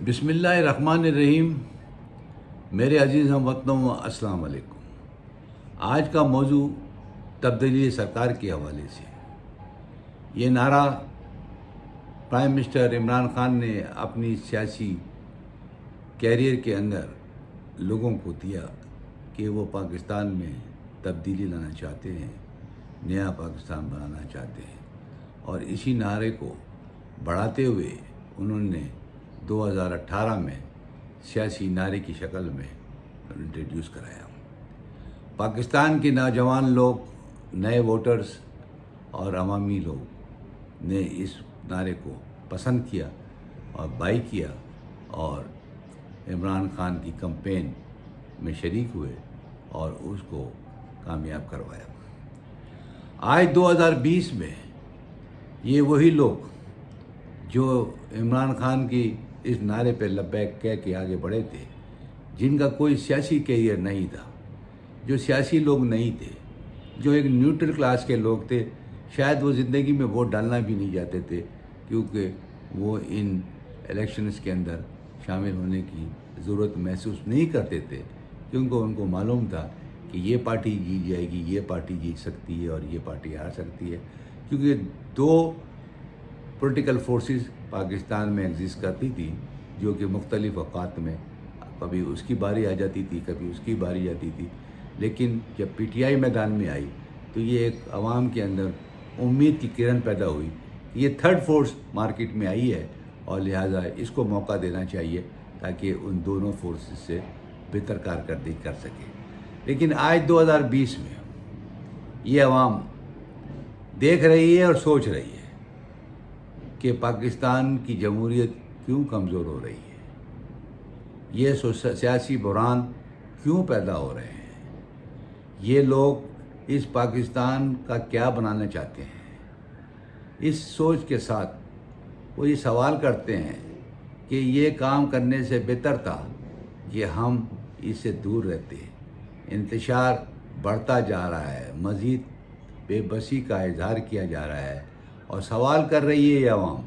بسم اللہ الرحمن الرحیم۔ میرے عزیز ہم وطنوں السلام علیکم۔ آج کا موضوع تبدیلی سرکار کے حوالے سے۔ یہ نعرہ پرائم منسٹر عمران خان نے اپنی سیاسی کیریئر کے اندر لوگوں کو دیا کہ وہ پاکستان میں تبدیلی لانا چاہتے ہیں، نیا پاکستان بنانا چاہتے ہیں، اور اسی نعرے کو بڑھاتے ہوئے انہوں نے 2018 میں سیاسی نعرے کی شکل میں انٹروڈیوس کرایا۔ پاکستان کے نوجوان لوگ، نئے ووٹرز اور عوامی لوگ نے اس نعرے کو پسند کیا اور بائی کیا اور عمران خان کی کمپین میں شریک ہوئے اور اس کو کامیاب کروایا۔ آج 2020 میں یہ وہی لوگ جو عمران خان کی اس نعرے پہ لبیک کہہ کے آگے بڑھے تھے، جن کا کوئی سیاسی کیریئر نہیں تھا، جو سیاسی لوگ نہیں تھے، جو ایک نیوٹرل کلاس کے لوگ تھے، شاید وہ زندگی میں ووٹ ڈالنا بھی نہیں جاتے تھے کیونکہ وہ ان الیکشنز کے اندر شامل ہونے کی ضرورت محسوس نہیں کرتے تھے، کیونکہ ان کو معلوم تھا کہ یہ پارٹی جیت جائے گی، یہ پارٹی جیت سکتی ہے اور یہ پارٹی ہار سکتی ہے، کیونکہ دو پولیٹیکل فورسز پاکستان میں ایگزسٹ کرتی تھی جو کہ مختلف اوقات میں کبھی اس کی باری آ جاتی تھی، کبھی اس کی باری آتی تھی، لیکن جب پی ٹی آئی میدان میں آئی تو یہ ایک عوام کے اندر امید کی کرن پیدا ہوئی کہ یہ تھرڈ فورس مارکیٹ میں آئی ہے اور لہٰذا اس کو موقع دینا چاہیے تاکہ ان دونوں فورسز سے بہتر کارکردگی کر سکے۔ لیکن آج 2020 میں یہ عوام دیکھ رہی ہے اور سوچ رہی ہے کہ پاکستان کی جمہوریت کیوں کمزور ہو رہی ہے، یہ سیاسی بحران کیوں پیدا ہو رہے ہیں، یہ لوگ اس پاکستان کا کیا بنانا چاہتے ہیں۔ اس سوچ کے ساتھ وہ یہ سوال کرتے ہیں کہ یہ کام کرنے سے بہتر تھا کہ ہم اس سے دور رہتے۔ انتشار بڑھتا جا رہا ہے، مزید بے بسی کا اظہار کیا جا رہا ہے اور سوال کر رہی ہے یہ عوام،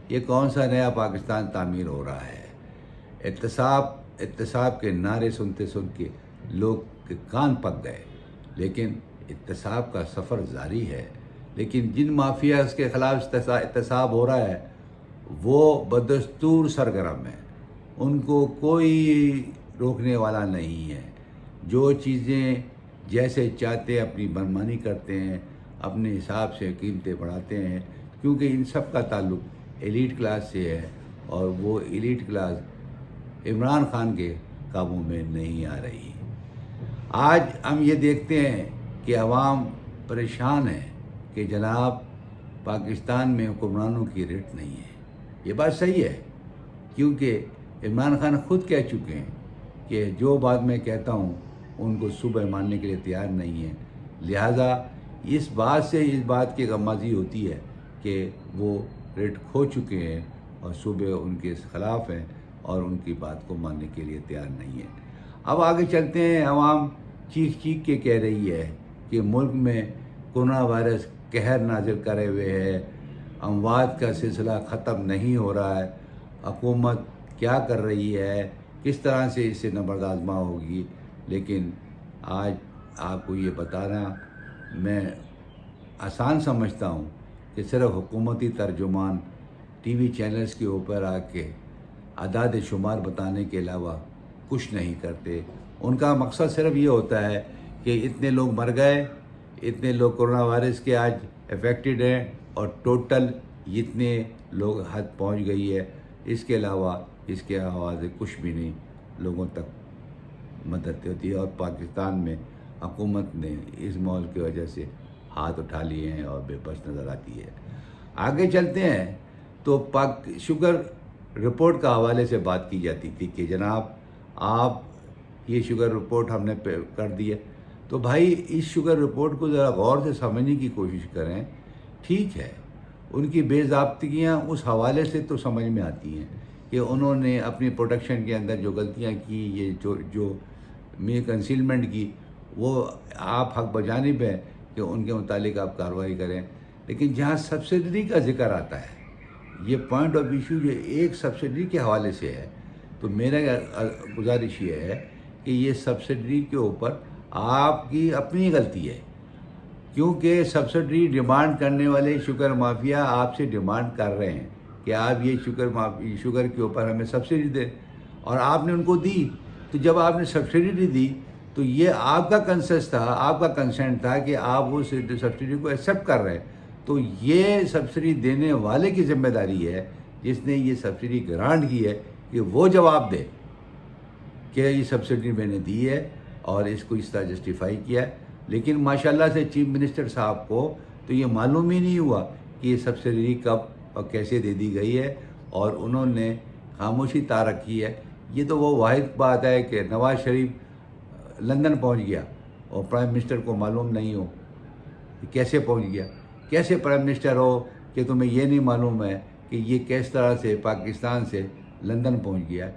یہ کون سا نیا پاکستان تعمیر ہو رہا ہے۔ احتساب کے نعرے سنتے سن کے لوگ کے کان پک گئے، لیکن احتساب کا سفر جاری ہے۔ لیکن جن مافیاز کے خلاف احتساب ہو رہا ہے وہ بدستور سرگرم ہیں، ان کو کوئی روکنے والا نہیں ہے۔ جو چیزیں جیسے چاہتے اپنی منمانی کرتے ہیں، اپنے حساب سے قیمتیں بڑھاتے ہیں، کیونکہ ان سب کا تعلق ایلیٹ کلاس سے ہے اور وہ ایلیٹ کلاس عمران خان کے قابو میں نہیں آ رہی۔ آج ہم یہ دیکھتے ہیں کہ عوام پریشان ہے کہ جناب پاکستان میں حکمرانوں کی ریٹ نہیں ہے۔ یہ بات صحیح ہے، کیونکہ عمران خان خود کہہ چکے ہیں کہ جو بات میں کہتا ہوں ان کو صبح ماننے کے لیے تیار نہیں ہے، لہٰذا اس بات کی غمازی ہوتی ہے کہ وہ ریٹ کھو چکے ہیں اور صبح ان کے خلاف ہیں اور ان کی بات کو ماننے کے لیے تیار نہیں ہے۔ اب آگے چلتے ہیں۔ عوام چیخ کے کہہ رہی ہے کہ ملک میں کورونا وائرس قہر نازل کرے ہوئے ہے، اموات کا سلسلہ ختم نہیں ہو رہا ہے، حکومت کیا کر رہی ہے، کس طرح سے اس سے نبرد آزما ہوگی۔ لیکن آج آپ کو یہ بتانا میں آسان سمجھتا ہوں کہ صرف حکومتی ترجمان ٹی وی چینلز کے اوپر آ کے اعداد شمار بتانے کے علاوہ کچھ نہیں کرتے۔ ان کا مقصد صرف یہ ہوتا ہے کہ اتنے لوگ مر گئے، اتنے لوگ کورونا وائرس کے آج افیکٹڈ ہیں اور ٹوٹل اتنے لوگ حد پہنچ گئی ہے۔ اس کے علاوہ اس کے آواز کچھ بھی نہیں لوگوں تک مدد ہوتی ہے، اور پاکستان میں حکومت نے اس ماحول کی وجہ سے ہاتھ اٹھا لیے ہیں اور بے بس نظر آتی ہے۔ آگے چلتے ہیں تو شوگر رپورٹ کا حوالے سے بات کی جاتی تھی کہ جناب آپ یہ شوگر رپورٹ ہم نے کر دی ہے، تو بھائی اس شوگر رپورٹ کو ذرا غور سے سمجھنے کی کوشش کریں۔ ٹھیک ہے، ان کی بے ضابطگیاں اس حوالے سے تو سمجھ میں آتی ہیں کہ انہوں نے اپنی پروڈکشن کے اندر جو غلطیاں کی، یہ جو کنسیلمنٹ کی، وہ آپ حق بجانب ہیں کہ ان کے متعلق آپ کارروائی کریں۔ لیکن جہاں سبسڈری کا ذکر آتا ہے، یہ پوائنٹ آف ایشو جو ایک سبسڈری کے حوالے سے ہے، تو میرا گزارش یہ ہے کہ یہ سبسڈی کے اوپر آپ کی اپنی غلطی ہے، کیونکہ سبسڈی ڈیمانڈ کرنے والے شوگر مافیا آپ سے ڈیمانڈ کر رہے ہیں کہ آپ یہ شوگر کے اوپر ہمیں سبسڈی دیں، اور آپ نے ان کو دی. تو جب آپ نے سبسڈی دی تو یہ آپ کا کنسنس تھا، آپ کا کنسنٹ تھا کہ آپ وہ سبسڈی کو ایکسیپٹ کر رہے ہیں. تو یہ سبسڈی دینے والے کی ذمہ داری ہے، جس نے یہ سبسڈی گرانٹ کی ہے، کہ وہ جواب دے کہ یہ سبسڈی میں نے دی ہے اور اس کو اس طرح جسٹیفائی کیا ہے. لیکن ماشاءاللہ سے چیف منسٹر صاحب کو تو یہ معلوم ہی نہیں ہوا کہ یہ سبسڈی کب اور کیسے دے دی گئی ہے، اور انہوں نے خاموشی تا رکھی ہے. یہ تو وہ واحد بات ہے کہ نواز شریف لندن پہنچ گیا اور پرائم منسٹر کو معلوم نہیں ہو کہ کیسے پہنچ گیا. کیسے پرائم منسٹر ہو کہ تمہیں یہ نہیں معلوم ہے کہ یہ کس طرح سے پاکستان سے لندن پہنچ گیا.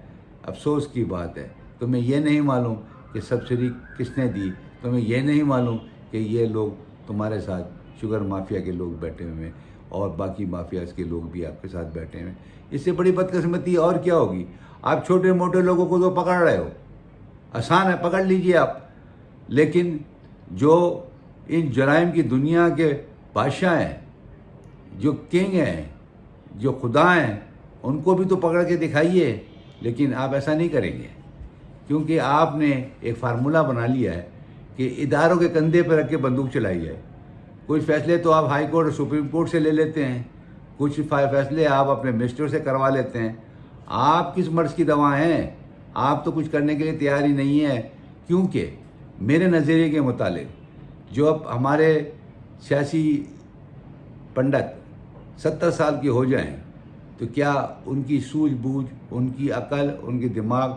افسوس کی بات ہے. تمہیں یہ نہیں معلوم کہ سبسڈی کس نے دی، تمہیں یہ نہیں معلوم کہ یہ لوگ تمہارے ساتھ شوگر مافیا کے لوگ بیٹھے ہوئے ہیں اور باقی مافیاز کے لوگ بھی آپ کے ساتھ بیٹھے ہوئے ہیں. اس سے بڑی بدقسمتی اور کیا ہوگی؟ آپ چھوٹے موٹے لوگوں کو تو پکڑ رہے ہو، آسان ہے، پکڑ لیجئے آپ. لیکن جو ان جرائم کی دنیا کے بادشاہ ہیں، جو کنگ ہیں، جو خدا ہیں، ان کو بھی تو پکڑ کے دکھائیے. لیکن آپ ایسا نہیں کریں گے، کیونکہ آپ نے ایک فارمولہ بنا لیا ہے کہ اداروں کے کندھے پہ رکھ کے بندوق چلائی ہے. کچھ فیصلے تو آپ ہائی کورٹ اور سپریم کورٹ سے لے لیتے ہیں، کچھ فیصلے آپ اپنے منسٹر سے کروا لیتے ہیں. آپ کس مرض کی دوا ہیں؟ آپ تو کچھ کرنے کے لیے تیار ہی نہیں ہیں. کیونکہ میرے نظریے کے مطابق جو اب ہمارے سیاسی پنڈت 70 سال کے ہو جائیں تو کیا ان کی سوجھ بوجھ، ان کی عقل، ان کے دماغ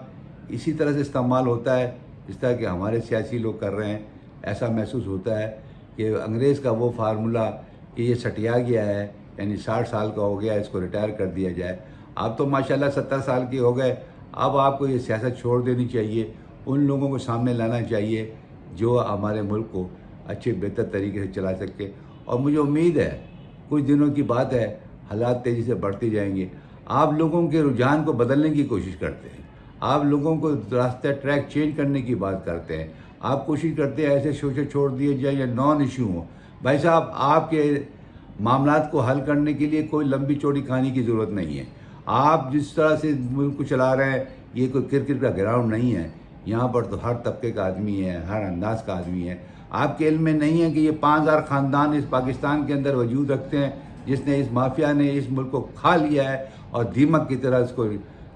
اسی طرح سے استعمال ہوتا ہے جس طرح کہ ہمارے سیاسی لوگ کر رہے ہیں؟ ایسا محسوس ہوتا ہے کہ انگریز کا وہ فارمولہ کہ یہ سٹیا گیا ہے، یعنی 60 سال کا ہو گیا، اس کو ریٹائر کر دیا جائے. آپ تو ماشاءاللہ 70 سال کے ہو گئے. اب آپ کو یہ سیاست چھوڑ دینی چاہیے، ان لوگوں کو سامنے لانا چاہیے جو ہمارے ملک کو اچھے بہتر طریقے سے چلا سکے. اور مجھے امید ہے کچھ دنوں کی بات ہے، حالات تیزی سے بڑھتے جائیں گے. آپ لوگوں کے رجحان کو بدلنے کی کوشش کرتے ہیں، آپ لوگوں کو راستہ ٹریک چینج کرنے کی بات کرتے ہیں. آپ کوشش کرتے ہیں ایسے شوشے چھوڑ دیے جائیں یا نان ایشو ہوں. بھائی صاحب، آپ کے معاملات کو حل کرنے کے لیے کوئی لمبی چوڑی کہانی کی ضرورت نہیں ہے. آپ جس طرح سے ملک کو چلا رہے ہیں، یہ کوئی کرکٹ کا گراؤنڈ نہیں ہے. یہاں پر تو ہر طبقے کا آدمی ہے، ہر انداز کا آدمی ہے. آپ کے علم میں نہیں ہے کہ یہ 5000 خاندان اس پاکستان کے اندر وجود رکھتے ہیں، جس نے اس مافیا نے اس ملک کو کھا لیا ہے اور دیمک کی طرح اس کو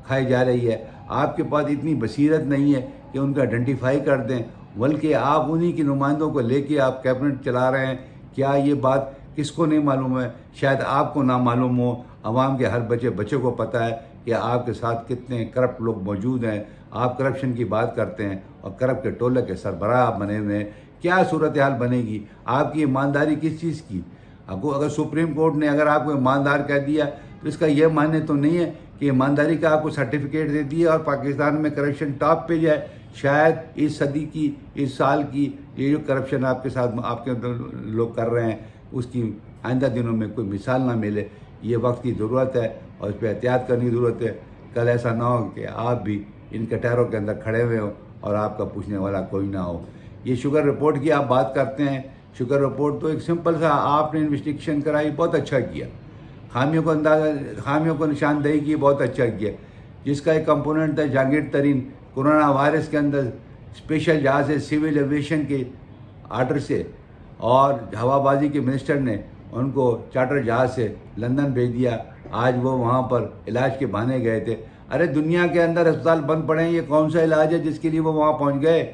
کھائی جا رہی ہے. آپ کے پاس اتنی بصیرت نہیں ہے کہ ان کو آئیڈینٹیفائی کر دیں، بلکہ آپ انہی کی نمائندوں کو لے کے آپ کیبنٹ چلا رہے ہیں. کیا یہ بات کس کو نہیں معلوم ہے؟ شاید آپ کو نہ معلوم ہو، عوام کے ہر بچے کو پتہ ہے کہ آپ کے ساتھ کتنے کرپٹ لوگ موجود ہیں. آپ کرپشن کی بات کرتے ہیں اور کرپٹ کے ٹولے کے سربراہ آپ بنے ہوئے ہیں. کیا صورتحال بنے گی؟ آپ کی ایمانداری کس چیز کی؟ اگر سپریم کورٹ نے اگر آپ کو ایماندار کہہ دیا تو اس کا یہ معنی تو نہیں ہے کہ ایمانداری کا آپ کو سرٹیفکیٹ دے دیا اور پاکستان میں کرپشن ٹاپ پہ جائے. شاید اس صدی کی، اس سال کی یہ جو کرپشن آپ کے ساتھ آپ کے لوگ کر رہے ہیں، اس کی آئندہ دنوں میں کوئی مثال نہ ملے. یہ وقت کی ضرورت ہے اور اس پہ احتیاط کرنے کی ضرورت ہے. کل ایسا نہ ہو کہ آپ بھی ان کٹہروں کے اندر کھڑے ہوئے ہو اور آپ کا پوچھنے والا کوئی نہ ہو. یہ شوگر رپورٹ کی آپ بات کرتے ہیں. شوگر رپورٹ تو ایک سمپل سا آپ نے انویسٹیگیشن کرائی، بہت اچھا کیا. خامیوں کو نشاندہی کی، بہت اچھا کیا. جس کا ایک کمپوننٹ تھا جہانگیر ترین، کورونا وائرس کے اندر اسپیشل جہاز سے سول ایویشن کے آرڈر سے اور ہوا بازی کے منسٹر نے ان کو چارٹر جہاز سے لندن بھیج دیا. آج وہ وہاں پر علاج کے بہانے گئے تھے. ارے دنیا کے اندر اسپتال بند پڑے ہیں، یہ کون سا علاج ہے جس کے لیے وہ وہاں پہنچ گئے؟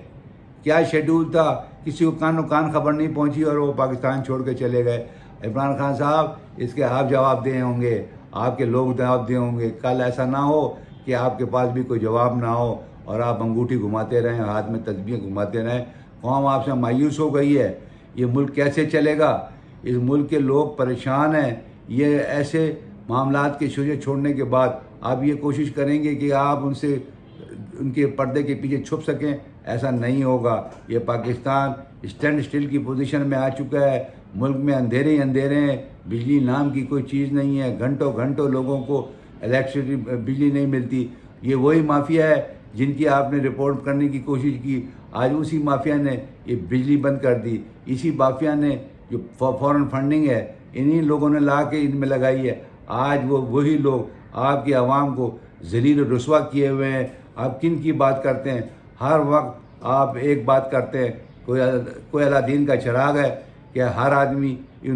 کیا شیڈول تھا؟ کسی کو کان خبر نہیں پہنچی اور وہ پاکستان چھوڑ کے چلے گئے. عمران خان صاحب، اس کے آپ جواب دے ہوں گے، آپ کے لوگ جواب دے ہوں گے. کل ایسا نہ ہو کہ آپ کے پاس بھی کوئی جواب نہ ہو اور آپ انگوٹھی گھماتے رہیں، ہاتھ میں تسبیح گھماتے رہیں. قوم آپ سے مایوس ہو گئی ہے. یہ ملک کیسے چلے گا؟ اس ملک کے لوگ پریشان ہیں. یہ ایسے معاملات کے شوشے چھوڑنے کے بعد آپ یہ کوشش کریں گے کہ آپ ان کے پردے کے پیچھے چھپ سکیں؟ ایسا نہیں ہوگا. یہ پاکستان اسٹینڈ اسٹل کی پوزیشن میں آ چکا ہے. ملک میں اندھیرے ہی اندھیرے ہیں. بجلی نام کی کوئی چیز نہیں ہے. گھنٹوں لوگوں کو الیکٹرسٹی بجلی نہیں ملتی. یہ وہی مافیا ہے جن کی آپ نے رپورٹ کرنے کی کوشش کی، آج اسی مافیا نے یہ بجلی بند کر دی، اسی مافیا نے جو فورن فنڈنگ ہے انہی لوگوں نے لا کے ان میں لگائی ہے۔ آج وہی لوگ آپ کی عوام کو ذلیل و رسوا کیے ہوئے ہیں۔ آپ کن کی بات کرتے ہیں؟ ہر وقت آپ ایک بات کرتے ہیں، کوئی اللہ دین کا چراغ ہے کہ ہر آدمی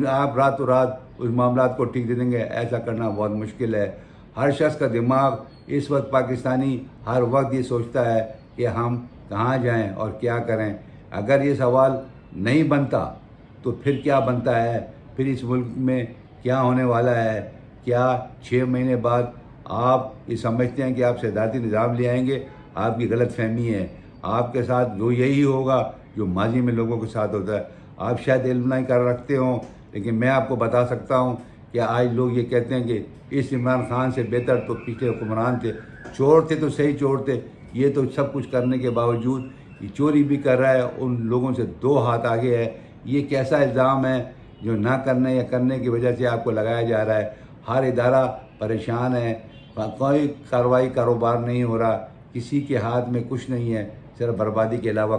آپ رات و رات اس معاملات کو ٹھیک دے دیں گے، ایسا کرنا بہت مشکل ہے۔ ہر شخص کا دماغ اس وقت پاکستانی ہر وقت یہ سوچتا ہے کہ ہم کہاں جائیں اور کیا کریں۔ اگر یہ سوال نہیں بنتا تو پھر کیا بنتا ہے؟ پھر اس ملک میں کیا ہونے والا ہے؟ کیا 6 مہینے بعد آپ یہ سمجھتے ہیں کہ آپ صدارتی نظام لے آئیں گے؟ آپ کی غلط فہمی ہے۔ آپ کے ساتھ جو یہی ہوگا جو ماضی میں لوگوں کے ساتھ ہوتا ہے۔ آپ شاید علم نہیں کر رکھتے ہوں، لیکن میں آپ کو بتا سکتا ہوں کہ آج لوگ یہ کہتے ہیں کہ اس عمران خان سے بہتر تو پچھلے حکمران تھے، چور تھے تو صحیح چور تھے، یہ تو سب کچھ کرنے کے باوجود یہ چوری بھی کر رہا ہے، ان لوگوں سے 2 ہاتھ آگے ہے۔ یہ کیسا الزام ہے جو نہ کرنے یا کرنے کی وجہ سے آپ کو لگایا جا رہا ہے؟ ہر ادارہ پریشان ہے، کوئی کارروائی کاروبار نہیں ہو رہا، کسی کے ہاتھ میں کچھ نہیں ہے، صرف بربادی کے علاوہ